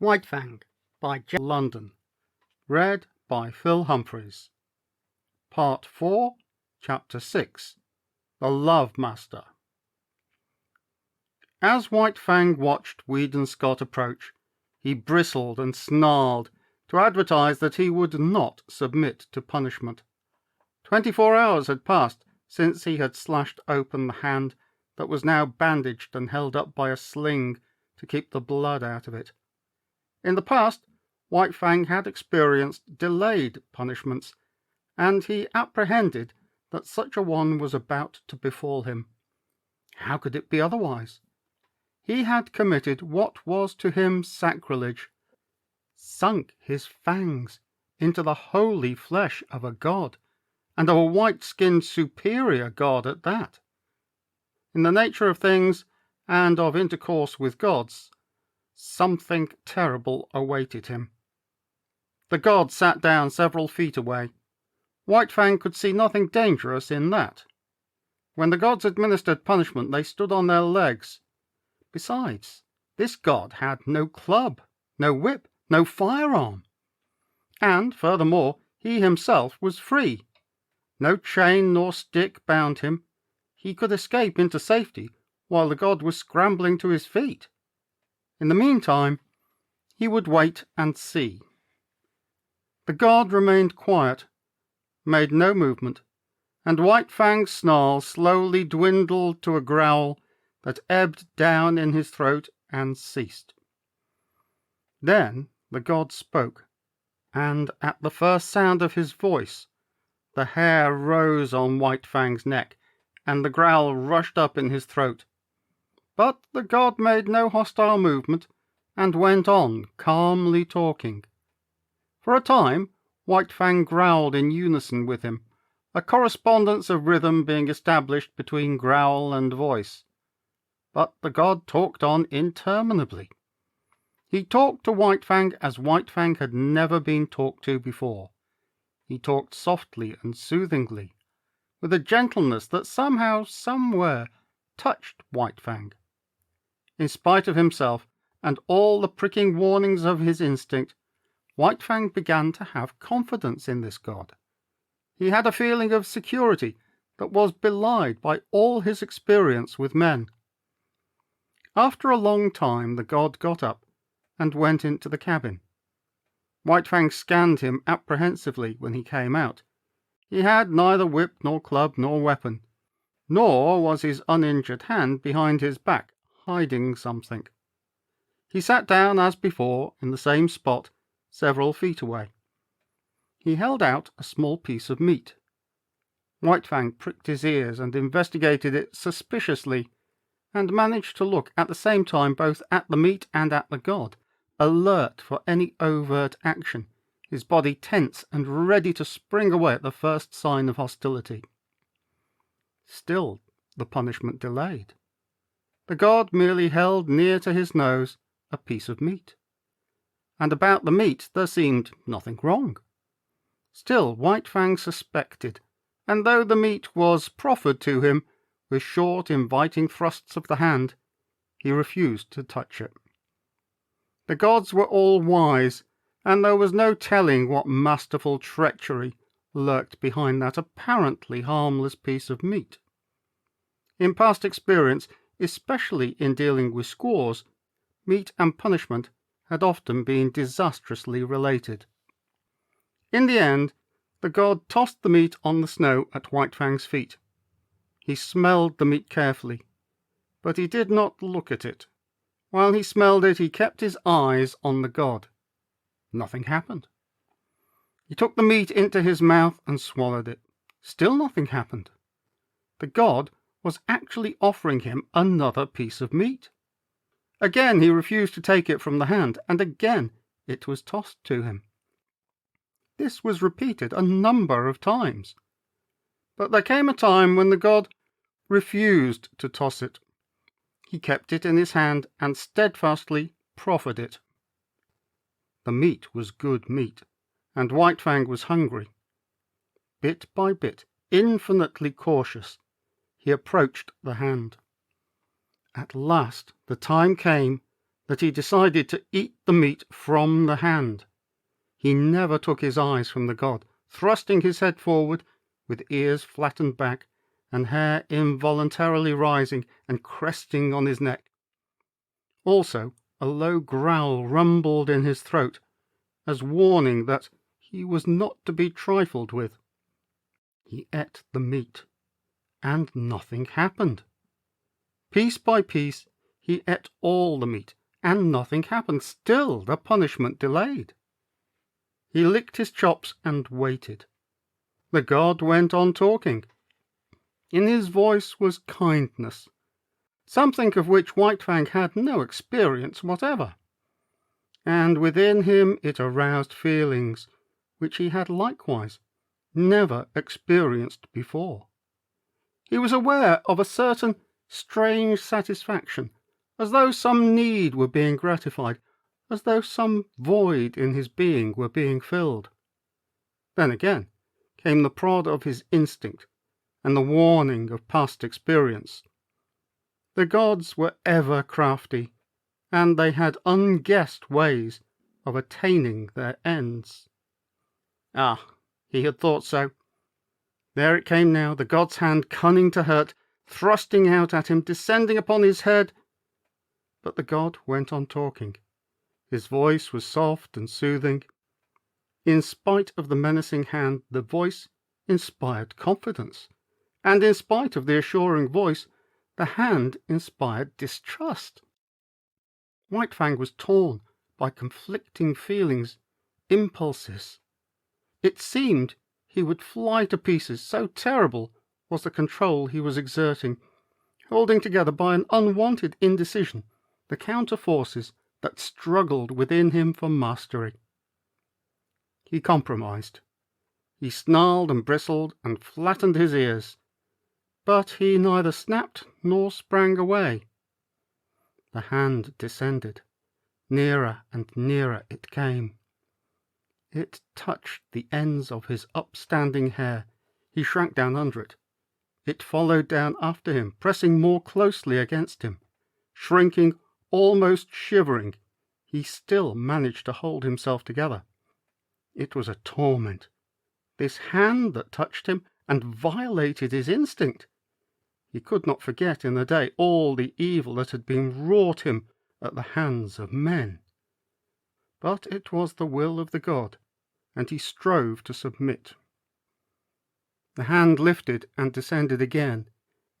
White Fang by London. Read by Phil Humphries. Part 4, Chapter 6, The Love Master. As White Fang watched Weedon Scott approach, he bristled and snarled to advertise that he would not submit to punishment. 24 hours had passed since he had slashed open the hand that was now bandaged and held up by a sling to keep the blood out of it. In the past, White Fang had experienced delayed punishments, and he apprehended that such a one was about to befall him. How could it be otherwise? He had committed what was to him sacrilege, sunk his fangs into the holy flesh of a god, and of a white-skinned superior god at that. In the nature of things, and of intercourse with gods, something terrible awaited him. The god sat down several feet away. White Fang could see nothing dangerous in that. When the gods administered punishment, they stood on their legs. Besides, this god had no club, no whip, no firearm. And, furthermore, he himself was free. No chain nor stick bound him. He could escape into safety while the god was scrambling to his feet. In the meantime, he would wait and see. The god remained quiet, made no movement, and White Fang's snarl slowly dwindled to a growl that ebbed down in his throat and ceased. Then the god spoke, and at the first sound of his voice, the hair rose on White Fang's neck, and the growl rushed up in his throat. But the god made no hostile movement, and went on calmly talking. For a time, White Fang growled in unison with him, a correspondence of rhythm being established between growl and voice. But the god talked on interminably. He talked to White Fang as White Fang had never been talked to before. He talked softly and soothingly, with a gentleness that somehow, somewhere, touched White Fang. In spite of himself, and all the pricking warnings of his instinct, White Fang began to have confidence in this god. He had a feeling of security that was belied by all his experience with men. After a long time the god got up and went into the cabin. White Fang scanned him apprehensively when he came out. He had neither whip nor club nor weapon, nor was his uninjured hand behind his back, hiding something. He sat down as before in the same spot, several feet away. He held out a small piece of meat. White Fang pricked his ears and investigated it suspiciously, and managed to look at the same time both at the meat and at the god, alert for any overt action, his body tense and ready to spring away at the first sign of hostility. Still the punishment delayed. The god merely held near to his nose a piece of meat, and about the meat there seemed nothing wrong. Still White Fang suspected, and though the meat was proffered to him with short inviting thrusts of the hand, he refused to touch it. The gods were all wise, and there was no telling what masterful treachery lurked behind that apparently harmless piece of meat. In past experience, especially in dealing with squaws, meat and punishment had often been disastrously related. In the end, the god tossed the meat on the snow at White Fang's feet. He smelled the meat carefully, but he did not look at it. While he smelled it, he kept his eyes on the god. Nothing happened. He took the meat into his mouth and swallowed it. Still nothing happened. The god was actually offering him another piece of meat. Again he refused to take it from the hand, and again it was tossed to him. This was repeated a number of times. But there came a time when the god refused to toss it. He kept it in his hand and steadfastly proffered it. The meat was good meat, and White Fang was hungry. Bit by bit, infinitely cautious, he approached the hand. At last the time came that he decided to eat the meat from the hand. He never took his eyes from the god, thrusting his head forward, with ears flattened back, and hair involuntarily rising and cresting on his neck. Also, a low growl rumbled in his throat, as warning that he was not to be trifled with. He ate the meat, and nothing happened. Piece by piece, he ate all the meat, and nothing happened. Still the punishment delayed. He licked his chops and waited. The god went on talking. In his voice was kindness, something of which White Fang had no experience whatever, and within him it aroused feelings which he had likewise never experienced before. He was aware of a certain strange satisfaction, as though some need were being gratified, as though some void in his being were being filled. Then again came the prod of his instinct, and the warning of past experience. The gods were ever crafty, and they had unguessed ways of attaining their ends. Ah, he had thought so. There it came now, the god's hand, cunning to hurt, thrusting out at him, descending upon his head. But the god went on talking. His voice was soft and soothing. In spite of the menacing hand, the voice inspired confidence, and in spite of the assuring voice, the hand inspired distrust. White Fang was torn by conflicting feelings, impulses. It seemed he would fly to pieces, so terrible was the control he was exerting, holding together by an unwanted indecision the counter forces that struggled within him for mastery. He compromised. He snarled and bristled and flattened his ears, but he neither snapped nor sprang away. The hand descended. Nearer and nearer it came. It touched the ends of his upstanding hair. He shrank down under it. It followed down after him, pressing more closely against him. Shrinking, almost shivering, he still managed to hold himself together. It was a torment, this hand that touched him and violated his instinct. He could not forget in the day all the evil that had been wrought him at the hands of men. But it was the will of the god, and he strove to submit. The hand lifted and descended again,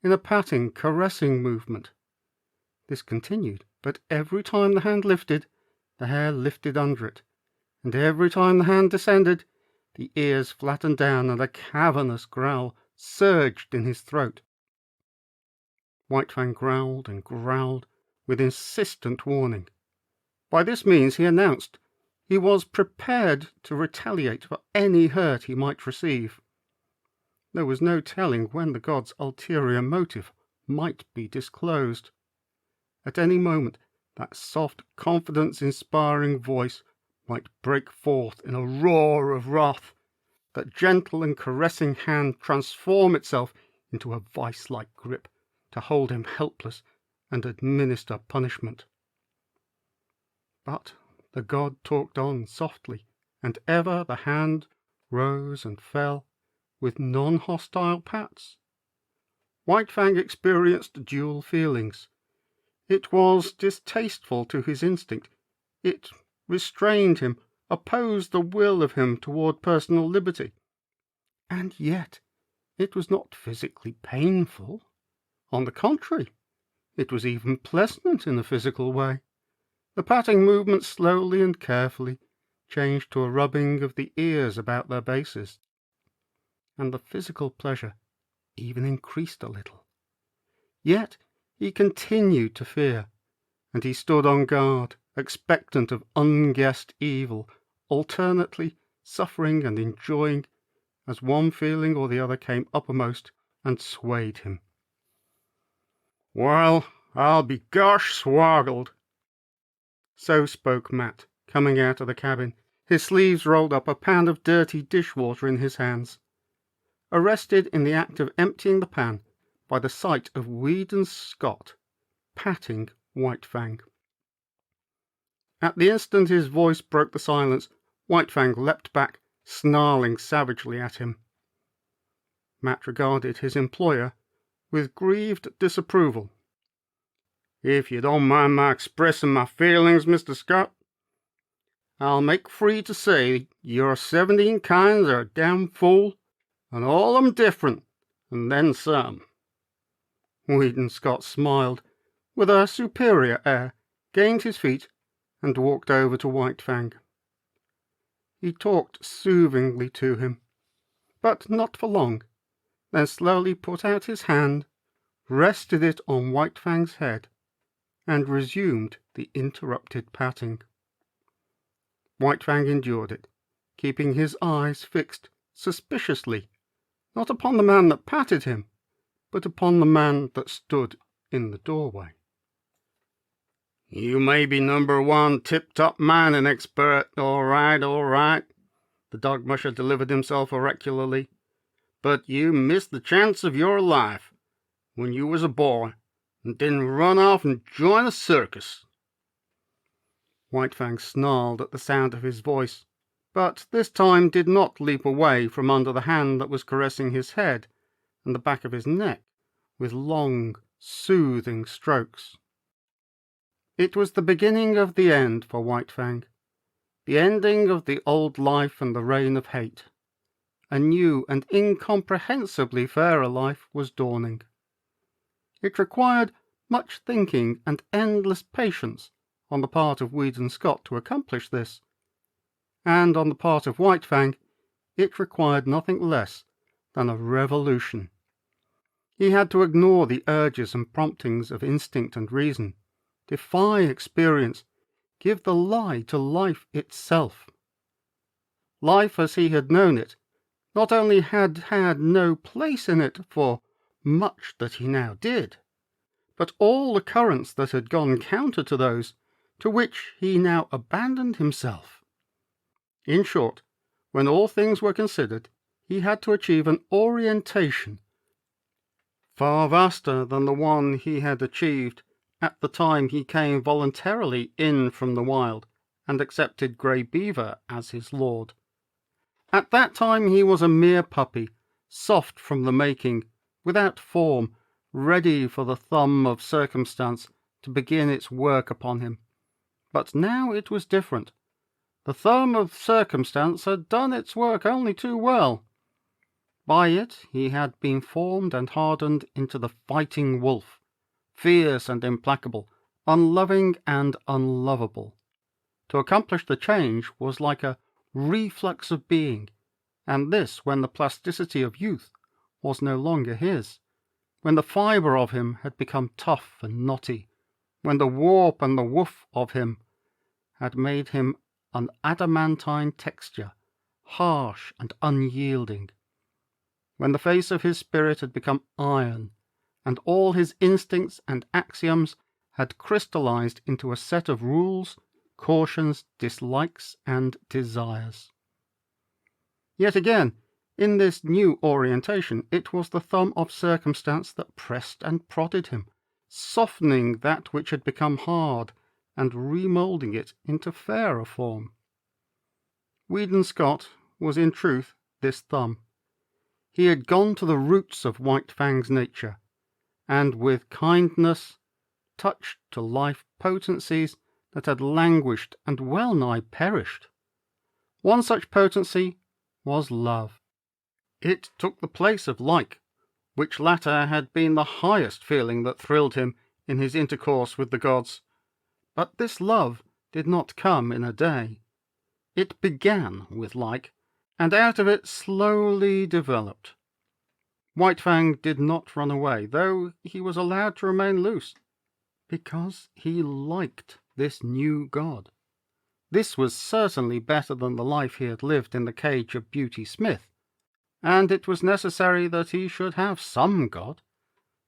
in a patting, caressing movement. This continued, but every time the hand lifted, the hair lifted under it, and every time the hand descended, the ears flattened down and a cavernous growl surged in his throat. White Fang growled and growled with insistent warning. By this means he announced he was prepared to retaliate for any hurt he might receive. There was no telling when the god's ulterior motive might be disclosed. At any moment that soft, confidence-inspiring voice might break forth in a roar of wrath, that gentle and caressing hand transform itself into a vice-like grip to hold him helpless and administer punishment. But the god talked on softly, and ever the hand rose and fell with non-hostile pats. White Fang experienced dual feelings. It was distasteful to his instinct. It restrained him, opposed the will of him toward personal liberty. And yet it was not physically painful. On the contrary, it was even pleasant in a physical way. The patting movement slowly and carefully changed to a rubbing of the ears about their bases, and the physical pleasure even increased a little. Yet he continued to fear, and he stood on guard, expectant of unguessed evil, alternately suffering and enjoying, as one feeling or the other came uppermost and swayed him. "Well, I'll be gosh swoggled." So spoke Matt, coming out of the cabin, his sleeves rolled up, a pan of dirty dishwater in his hands. Arrested in the act of emptying the pan by the sight of Weedon Scott patting White Fang. At the instant his voice broke the silence, White Fang leapt back, snarling savagely at him. Matt regarded his employer with grieved disapproval. "If you don't mind my expressing my feelings, Mr. Scott, I'll make free to say your 17 kinds are a damn fool, and all of 'em different, and then some." Weedon Scott smiled with a superior air, gained his feet, and walked over to White Fang. He talked soothingly to him, but not for long, then slowly put out his hand, rested it on White Fang's head, and resumed the interrupted patting. White Fang endured it, keeping his eyes fixed suspiciously, not upon the man that patted him, but upon the man that stood in the doorway. "You may be #1 tip-top mining expert, all right, the dog musher delivered himself oracularly, but you missed the chance of your life when you was a boy and didn't run off and join a circus." White Fang snarled at the sound of his voice, but this time did not leap away from under the hand that was caressing his head and the back of his neck with long, soothing strokes. It was the beginning of the end for White Fang, the ending of the old life and the reign of hate. A new and incomprehensibly fairer life was dawning. It required much thinking and endless patience on the part of Weedon Scott to accomplish this, and on the part of White Fang it required nothing less than a revolution. He had to ignore the urges and promptings of instinct and reason, defy experience, give the lie to life itself. Life as he had known it not only had had no place in it for much that he now did, but all the currents that had gone counter to those to which he now abandoned himself. In short, when all things were considered, he had to achieve an orientation far vaster than the one he had achieved at the time he came voluntarily in from the wild and accepted Grey Beaver as his lord. At that time he was a mere puppy, soft from the making, without form, ready for the thumb of circumstance to begin its work upon him. But now it was different. The thumb of circumstance had done its work only too well. By it he had been formed and hardened into the fighting wolf, fierce and implacable, unloving and unlovable. To accomplish the change was like a reflux of being, and this when the plasticity of youth was no longer his, when the fibre of him had become tough and knotty, when the warp and the woof of him had made him an adamantine texture, harsh and unyielding, when the face of his spirit had become iron, and all his instincts and axioms had crystallized into a set of rules, cautions, dislikes, and desires. Yet again, in this new orientation, it was the thumb of circumstance that pressed and prodded him, softening that which had become hard, and remoulding it into fairer form. Weedon Scott was in truth this thumb. He had gone to the roots of White Fang's nature, and with kindness touched to life potencies that had languished and well nigh perished. One such potency was love. It took the place of like, which latter had been the highest feeling that thrilled him in his intercourse with the gods. But this love did not come in a day. It began with like, and out of it slowly developed. White Fang did not run away, though he was allowed to remain loose, because he liked this new god. This was certainly better than the life he had lived in the cage of Beauty Smith, and it was necessary that he should have some god.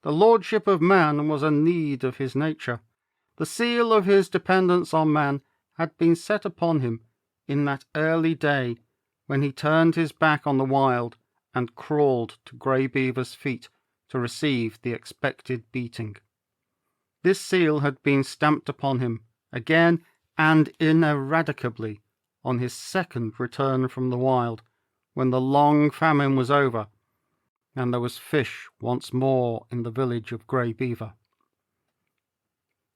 The lordship of man was a need of his nature. The seal of his dependence on man had been set upon him in that early day when he turned his back on the wild and crawled to Grey Beaver's feet to receive the expected beating. This seal had been stamped upon him again and ineradicably on his second return from the wild, when the long famine was over, and there was fish once more in the village of Grey Beaver.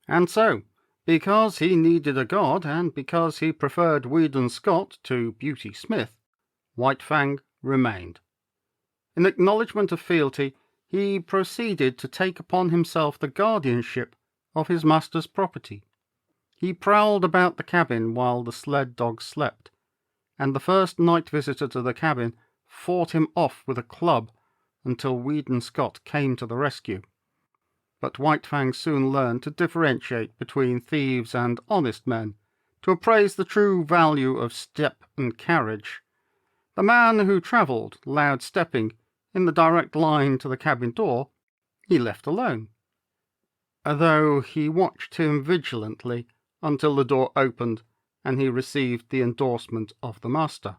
And so, because he needed a god, and because he preferred Weedon Scott to Beauty Smith, White Fang remained. In acknowledgment of fealty, he proceeded to take upon himself the guardianship of his master's property. He prowled about the cabin while the sled dog slept, and the first night visitor to the cabin fought him off with a club until Weedon Scott came to the rescue. But White Fang soon learned to differentiate between thieves and honest men, to appraise the true value of step and carriage. The man who travelled, loud stepping, in the direct line to the cabin door, he left alone, though he watched him vigilantly until the door opened and he received the endorsement of the master.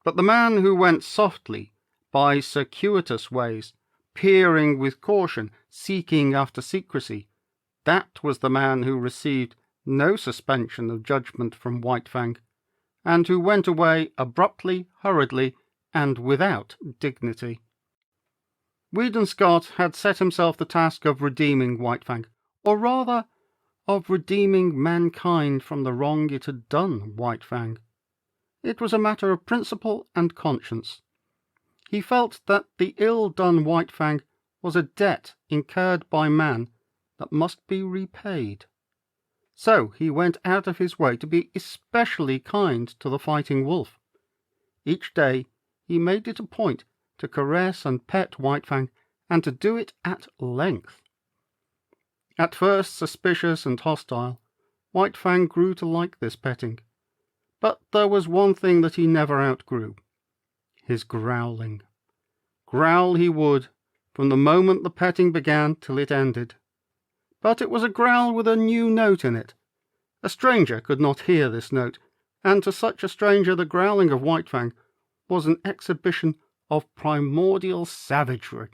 But the man who went softly, by circuitous ways, peering with caution, seeking after secrecy, that was the man who received no suspension of judgment from White Fang, and who went away abruptly, hurriedly, and without dignity. Weedon Scott had set himself the task of redeeming White Fang, or rather, of redeeming mankind from the wrong it had done White Fang. It was a matter of principle and conscience. He felt that the ill done White Fang was a debt incurred by man that must be repaid. So he went out of his way to be especially kind to the fighting wolf. Each day he made it a point to caress and pet White Fang, and to do it at length. At first suspicious and hostile, White Fang grew to like this petting. But there was one thing that he never outgrew: his growling. Growl he would, from the moment the petting began till it ended. But it was a growl with a new note in it. A stranger could not hear this note, and to such a stranger the growling of White Fang was an exhibition of primordial savagery,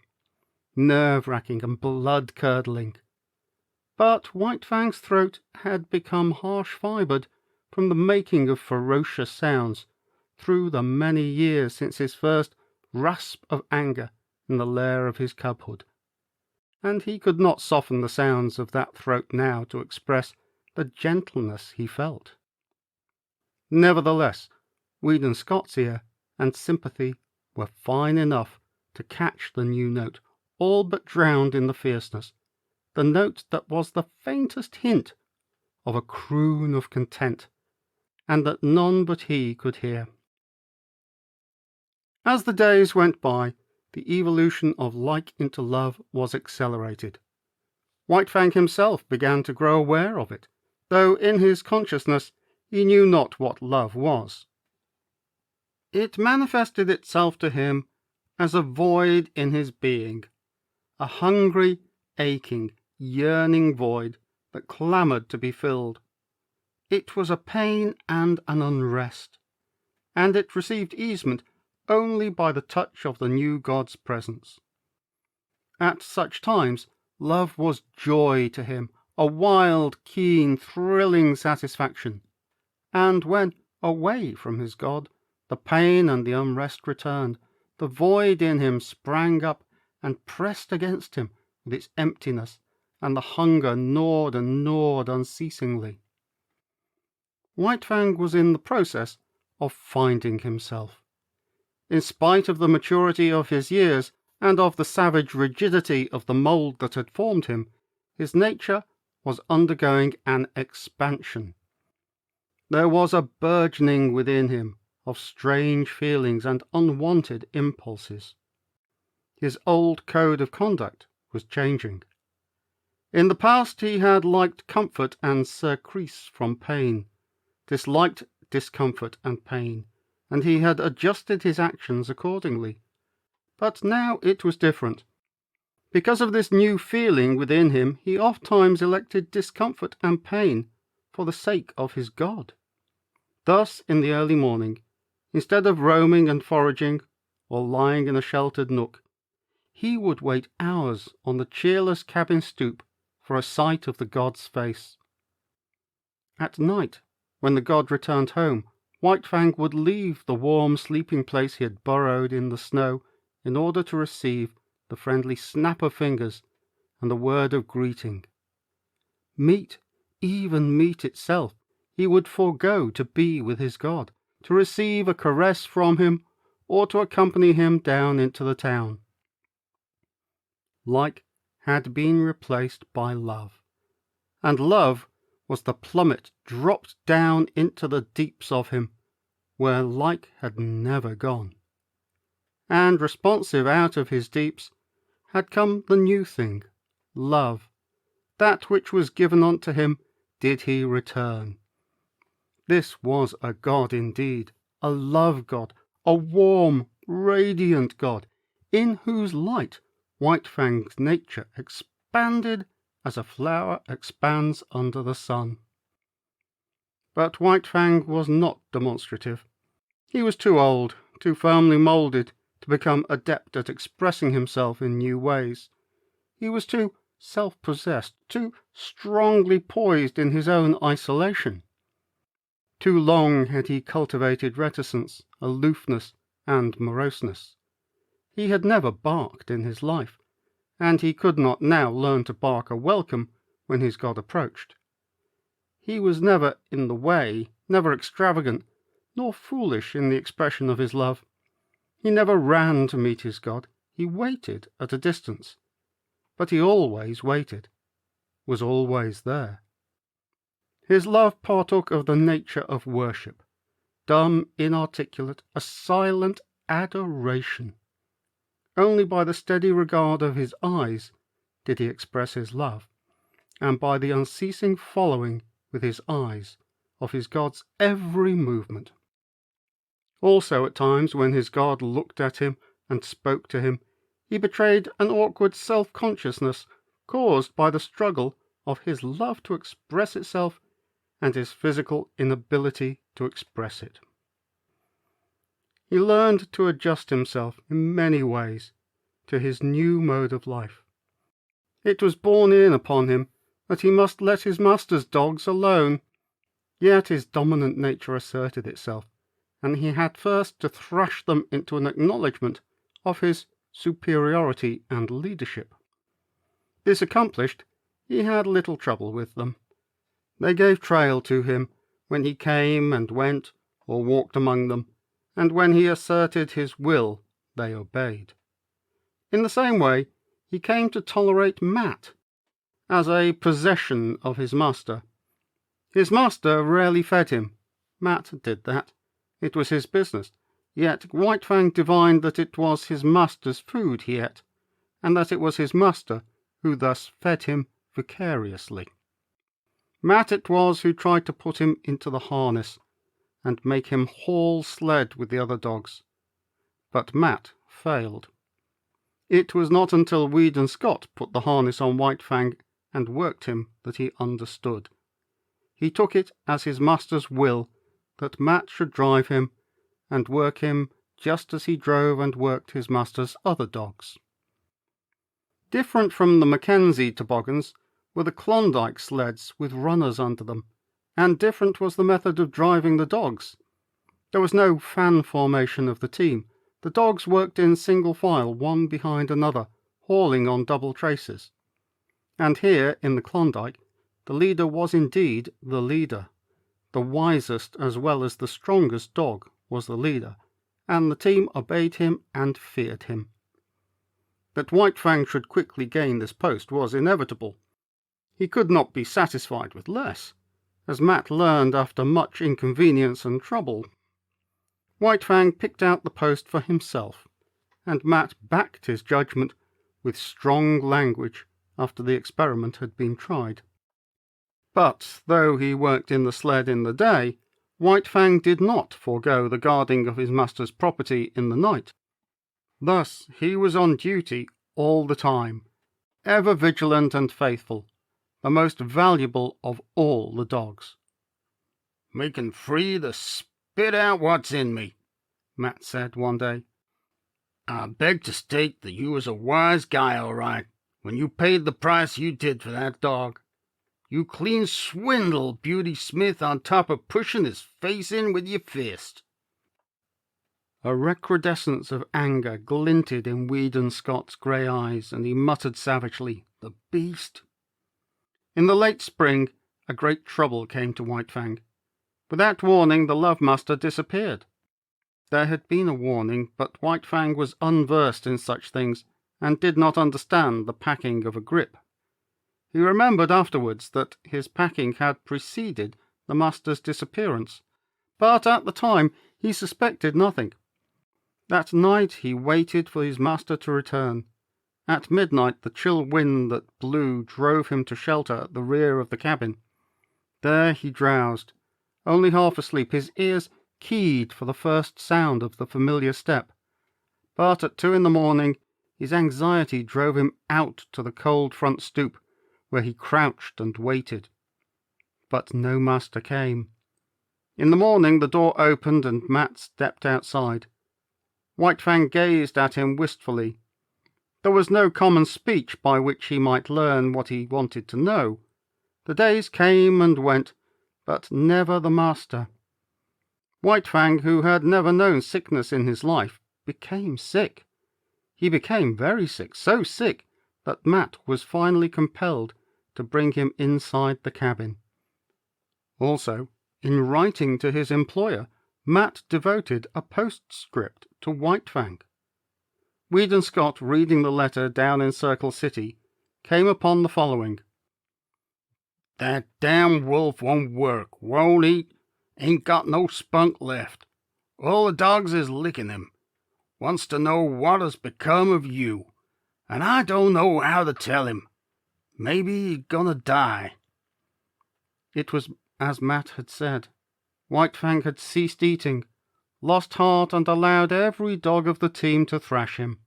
nerve-racking and blood-curdling. But White Fang's throat had become harsh-fibred from the making of ferocious sounds through the many years since his first rasp of anger in the lair of his cubhood, and he could not soften the sounds of that throat now to express the gentleness he felt. Nevertheless, Weedon Scott's ear and sympathy were fine enough to catch the new note, all but drowned in the fierceness, the note that was the faintest hint of a croon of content, and that none but he could hear. As the days went by, the evolution of like into love was accelerated. White Fang himself began to grow aware of it, though in his consciousness he knew not what love was. It manifested itself to him as a void in his being, a hungry, aching, yearning void that clamoured to be filled. It was a pain and an unrest, and it received easement only by the touch of the new god's presence. At such times, love was joy to him, a wild, keen, thrilling satisfaction, and when, away from his god, the pain and the unrest returned, the void in him sprang up and pressed against him with its emptiness, and the hunger gnawed and gnawed unceasingly. White Fang was in the process of finding himself. In spite of the maturity of his years, and of the savage rigidity of the mould that had formed him, his nature was undergoing an expansion. There was a burgeoning within him of strange feelings and unwanted impulses. His old code of conduct was changing. In the past he had liked comfort and surcease from pain, disliked discomfort and pain, and he had adjusted his actions accordingly. But now it was different. Because of this new feeling within him, he ofttimes elected discomfort and pain for the sake of his God. Thus, in the early morning, instead of roaming and foraging, or lying in a sheltered nook, he would wait hours on the cheerless cabin stoop for a sight of the god's face. At night, when the god returned home, White Fang would leave the warm sleeping place he had burrowed in the snow in order to receive the friendly snap of fingers and the word of greeting. Meat, even meat itself, he would forego to be with his god, to receive a caress from him, or to accompany him down into the town. Like had been replaced by love, and love was the plummet dropped down into the deeps of him, where like had never gone. And responsive out of his deeps had come the new thing, love. That which was given unto him did he return. This was a god indeed, a love god, a warm, radiant god, in whose light White Fang's nature expanded as a flower expands under the sun. But White Fang was not demonstrative. He was too old, too firmly moulded to become adept at expressing himself in new ways. He was too self-possessed, too strongly poised in his own isolation. Too long had he cultivated reticence, aloofness, and moroseness. He had never barked in his life, and he could not now learn to bark a welcome when his god approached. He was never in the way, never extravagant, nor foolish in the expression of his love. He never ran to meet his god, he waited at a distance. But he always waited, was always there. His love partook of the nature of worship, dumb, inarticulate, a silent adoration. Only by the steady regard of his eyes did he express his love, and by the unceasing following with his eyes of his god's every movement. Also at times when his god looked at him and spoke to him, he betrayed an awkward self-consciousness caused by the struggle of his love to express itself and his physical inability to express it. He learned to adjust himself in many ways to his new mode of life. It was borne in upon him that he must let his master's dogs alone, yet his dominant nature asserted itself, and he had first to thrash them into an acknowledgment of his superiority and leadership. This accomplished, he had little trouble with them. They gave trail to him when he came and went or walked among them, and when he asserted his will, they obeyed. In the same way, he came to tolerate Matt as a possession of his master. His master rarely fed him. Matt did that. It was his business. Yet White Fang divined that it was his master's food he ate, and that it was his master who thus fed him vicariously. Matt it was who tried to put him into the harness and make him haul sled with the other dogs. But Matt failed. It was not until Weed and Scott put the harness on White Fang and worked him that he understood. He took it as his master's will that Matt should drive him and work him just as he drove and worked his master's other dogs. Different from the Mackenzie toboggans were the Klondike sleds with runners under them, and different was the method of driving the dogs. There was no fan formation of the team. The dogs worked in single file, one behind another, hauling on double traces. And here, in the Klondike, the leader was indeed the leader. The wisest as well as the strongest dog was the leader, and the team obeyed him and feared him. That White Fang should quickly gain this post was inevitable. He could not be satisfied with less, as Matt learned after much inconvenience and trouble. White Fang picked out the post for himself, and Matt backed his judgment with strong language after the experiment had been tried. But though he worked in the sled in the day, White Fang did not forego the guarding of his master's property in the night. Thus he was on duty all the time, ever vigilant and faithful, the most valuable of all the dogs. "Making free to spit out what's in me," Matt said one day. "I beg to state that you was a wise guy, all right, when you paid the price you did for that dog. You clean swindle Beauty Smith on top of pushing his face in with your fist." A recrudescence of anger glinted in Weedon Scott's grey eyes, and he muttered savagely, "The beast!" In the late spring, a great trouble came to White Fang. Without warning, the love-master disappeared. There had been a warning, but White Fang was unversed in such things, and did not understand the packing of a grip. He remembered afterwards that his packing had preceded the master's disappearance, but at the time he suspected nothing. That night he waited for his master to return. At midnight the chill wind that blew drove him to shelter at the rear of the cabin. There he drowsed, only half asleep, his ears keyed for the first sound of the familiar step. But at 2 a.m, his anxiety drove him out to the cold front stoop, where he crouched and waited. But no master came. In the morning the door opened and Matt stepped outside. White Fang gazed at him wistfully. There was no common speech by which he might learn what he wanted to know. The days came and went, but never the master. White Fang, who had never known sickness in his life, became sick. He became very sick, so sick that Matt was finally compelled to bring him inside the cabin. Also, in writing to his employer, Matt devoted a postscript to White Fang. Weedon Scott, reading the letter down in Circle City, came upon the following. "That damn wolf won't work, won't eat, ain't got no spunk left. All the dogs is licking him. Wants to know what has become of you, and I don't know how to tell him. Maybe he's gonna die." It was as Matt had said. White Fang had ceased eating, lost heart, and allowed every dog of the team to thrash him.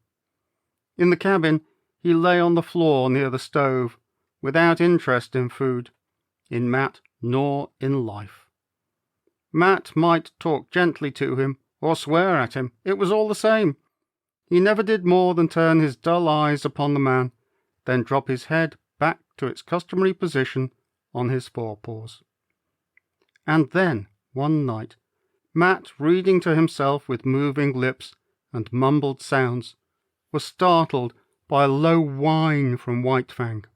In the cabin, he lay on the floor near the stove, without interest in food, in Matt, nor in life. Matt might talk gently to him, or swear at him. It was all the same. He never did more than turn his dull eyes upon the man, then drop his head back to its customary position on his forepaws. And then, one night, Matt, reading to himself with moving lips and mumbled sounds, was startled by a low whine from White Fang.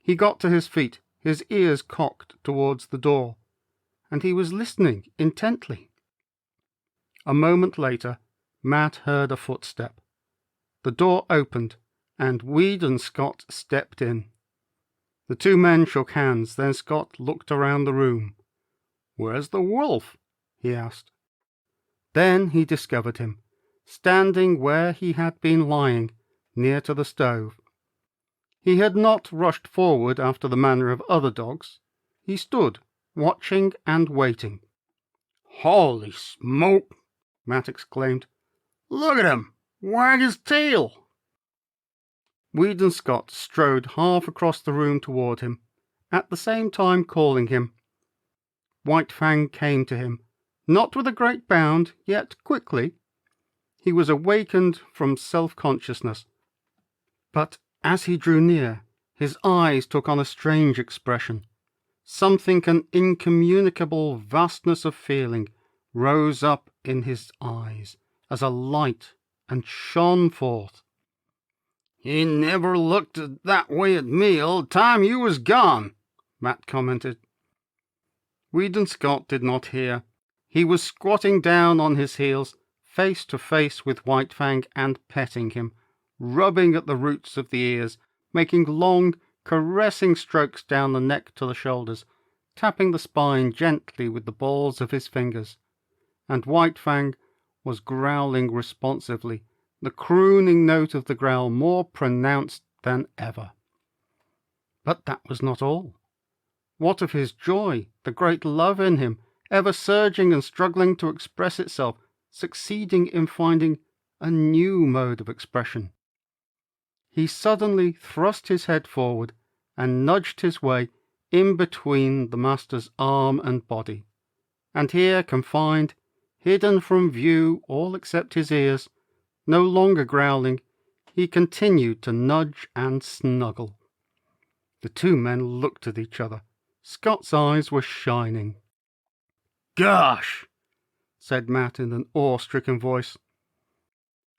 He got to his feet, his ears cocked towards the door, and he was listening intently. A moment later, Matt heard a footstep. The door opened, and Weedon Scott stepped in. The two men shook hands, then Scott looked around the room. "Where's the wolf?" he asked. Then he discovered him, standing where he had been lying, near to the stove. He had not rushed forward after the manner of other dogs. He stood, watching and waiting. "Holy smoke!" Matt exclaimed. "Look at him! Wag his tail!" Weedon Scott strode half across the room toward him, at the same time calling him. White Fang came to him, not with a great bound, yet quickly. He was awakened from self-consciousness. But as he drew near, his eyes took on a strange expression. Something, an incommunicable vastness of feeling, rose up in his eyes as a light and shone forth. "He never looked that way at me all the time you was gone," Matt commented. Weedon Scott did not hear. He was squatting down on his heels, face to face with White Fang, and petting him, rubbing at the roots of the ears, making long, caressing strokes down the neck to the shoulders, tapping the spine gently with the balls of his fingers. And White Fang was growling responsively, the crooning note of the growl more pronounced than ever. But that was not all. What of his joy, the great love in him, ever surging and struggling to express itself, succeeding in finding a new mode of expression? He suddenly thrust his head forward and nudged his way in between the master's arm and body, and here, confined, hidden from view all except his ears, no longer growling, he continued to nudge and snuggle. The two men looked at each other. Scott's eyes were shining. "Gosh!" said Matt in an awe-stricken voice.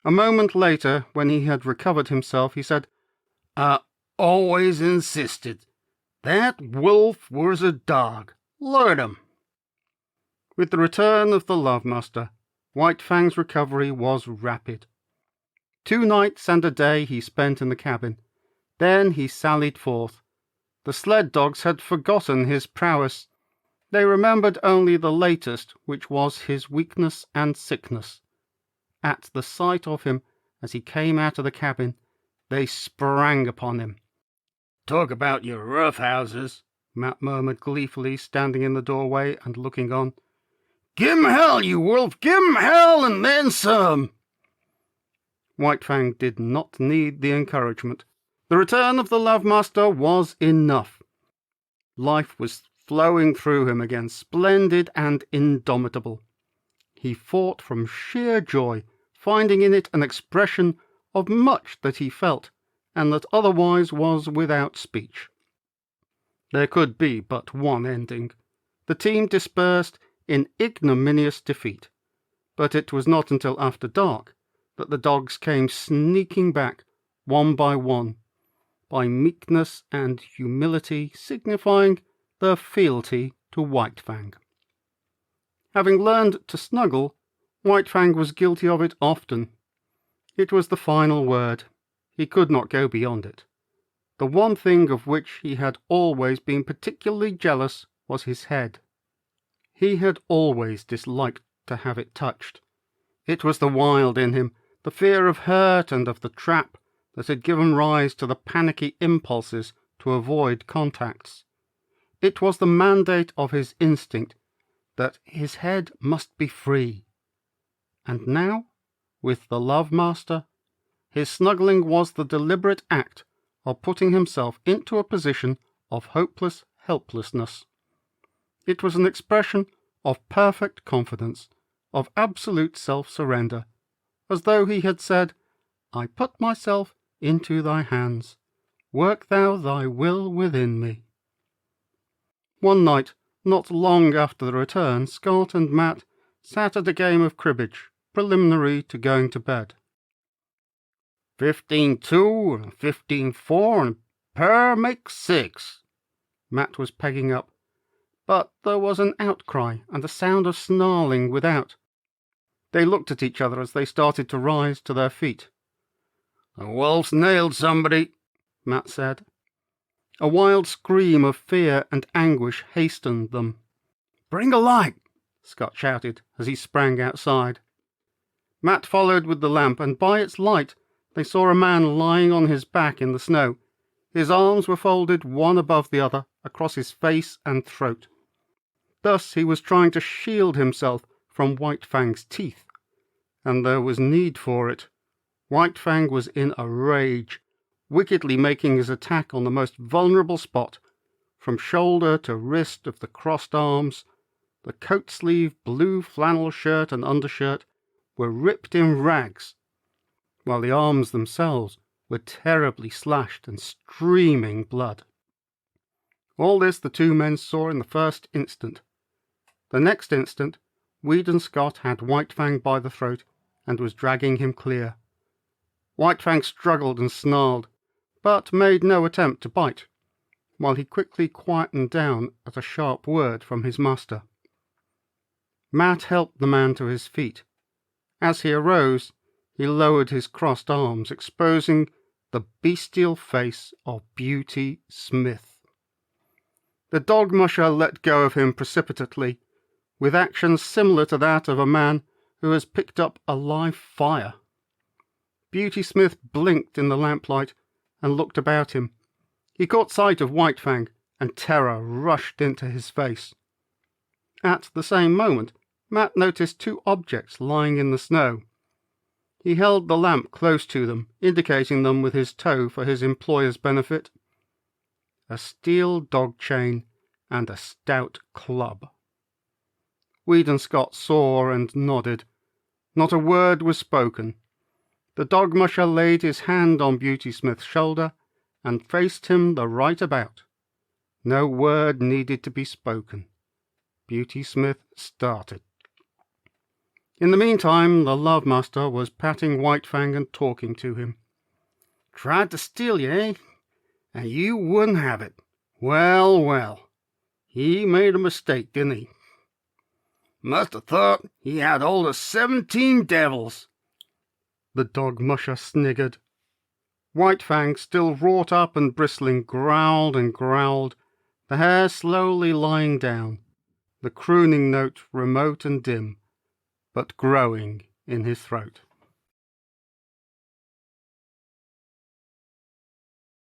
A moment later, when he had recovered himself, he said, "I always insisted. That wolf was a dog. Look at him." With the return of the Love Master, White Fang's recovery was rapid. 2 nights and a day he spent in the cabin. Then he sallied forth. The sled dogs had forgotten his prowess. They remembered only the latest, which was his weakness and sickness. At the sight of him, as he came out of the cabin, they sprang upon him. "Talk about your roughhouses," Matt murmured gleefully, standing in the doorway and looking on. "Give 'em hell, you wolf! Give 'em hell and then some!" White Fang did not need the encouragement. The return of the Love Master was enough. Life was flowing through him again, splendid and indomitable. He fought from sheer joy, finding in it an expression of much that he felt, and that otherwise was without speech. There could be but one ending. The team dispersed in ignominious defeat, but it was not until after dark that the dogs came sneaking back, one by one, by meekness and humility signifying their fealty to White Fang. Having learned to snuggle, White Fang was guilty of it often. It was the final word. He could not go beyond it. The one thing of which he had always been particularly jealous was his head. He had always disliked to have it touched. It was the wild in him, the fear of hurt and of the trap, that had given rise to the panicky impulses to avoid contacts. It was the mandate of his instinct that his head must be free. And now, with the Love Master, his snuggling was the deliberate act of putting himself into a position of hopeless helplessness. It was an expression of perfect confidence, of absolute self-surrender, as though he had said, "I put myself into thy hands. Work thou thy will within me." One night, not long after the return, Scott and Matt sat at a game of cribbage, preliminary to going to bed. 15-2 and 15-4 and pair makes 6. Matt was pegging up, but there was an outcry and a sound of snarling without. They looked at each other as they started to rise to their feet. "The wolf's nailed somebody," Matt said. A wild scream of fear and anguish hastened them. "Bring a light," Scott shouted as he sprang outside. Matt followed with the lamp, and by its light they saw a man lying on his back in the snow. His arms were folded one above the other across his face and throat. Thus he was trying to shield himself from White Fang's teeth, and there was need for it. White Fang was in a rage, wickedly making his attack on the most vulnerable spot, from shoulder to wrist of the crossed arms. The coat-sleeve, blue flannel shirt and undershirt were ripped in rags, while the arms themselves were terribly slashed and streaming blood. All this the two men saw in the first instant. The next instant, Weedon Scott had White Fang by the throat and was dragging him clear. White Fang struggled and snarled, but made no attempt to bite, while he quickly quietened down at a sharp word from his master. Matt helped the man to his feet. As he arose, he lowered his crossed arms, exposing the bestial face of Beauty Smith. The dog musher let go of him precipitately, with action similar to that of a man who has picked up a live fire. Beauty Smith blinked in the lamplight and looked about him. He caught sight of White Fang, and terror rushed into his face. At the same moment, Matt noticed 2 objects lying in the snow. He held the lamp close to them, indicating them with his toe for his employer's benefit. A steel dog chain and a stout club. Weedon Scott saw and nodded. Not a word was spoken. The dog musher laid his hand on Beauty Smith's shoulder and faced him the right about. No word needed to be spoken. Beauty Smith started. In the meantime, the Love Master was patting White Fang and talking to him. "Tried to steal you, eh? And you wouldn't have it. Well, well. He made a mistake, didn't he? Must have thought he had hold of 17 devils." The dog musher sniggered. White Fang, still wrought up and bristling, growled and growled, the hair slowly lying down, the crooning note remote and dim, but growing in his throat.